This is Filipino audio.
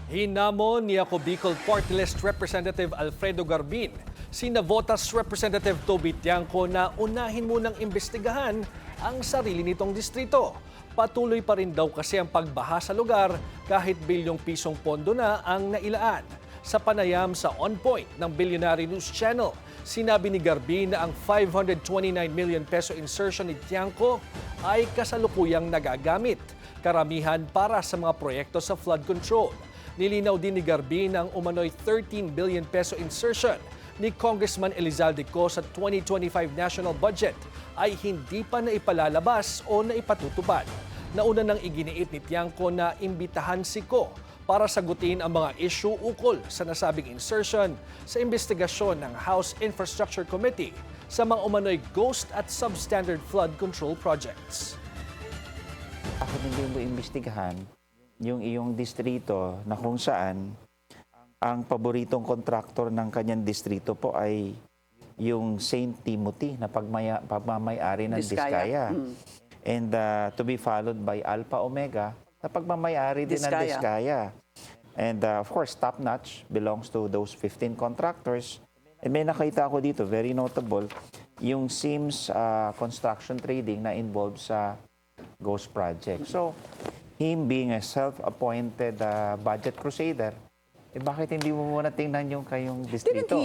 Hinamon ni ako Bicol Party List Representative Alfredo Garbin si Navotas Representative Toby Tiangco na unahin munang imbestigahan ang sarili nitong distrito. Patuloy pa rin daw kasi ang pagbaha sa lugar kahit bilyong pisong pondo na ang nailaan. Sa panayam sa On Point ng Billionaire News Channel, sinabi ni Garbin na ang 529 million peso insertion ni Tiangco ay kasalukuyang nagagamit, karamihan para sa mga proyekto sa flood control. Nilinaw din ni Garbin ang umano'y 13 billion peso insertion ni Congressman Elizalde Co sa 2025 national budget ay hindi pa naipalalabas o naipatutupad. Nauna nang iginiit ni Tiangco na imbitahan si Co para sagutin ang mga issue ukol sa nasabing insertion sa investigasyon ng House Infrastructure Committee sa mga umano'y ghost at substandard flood control projects. Bakit hindi mo imbestigahan yung iyong distrito na kung saan ang paboritong kontraktor ng kanyang distrito po ay yung St. Timothy na pagmamayari ng Diskaya. And to be followed by Alpha Omega na pagmamayari din ng Diskaya. And of course, Top Notch belongs to those 15 contractors. And may nakita ako dito, very notable, yung Sims Construction Trading na involved sa Ghost Project. So, him being a self-appointed budget crusader, bakit hindi mo muna tingnan yung kayong distrito?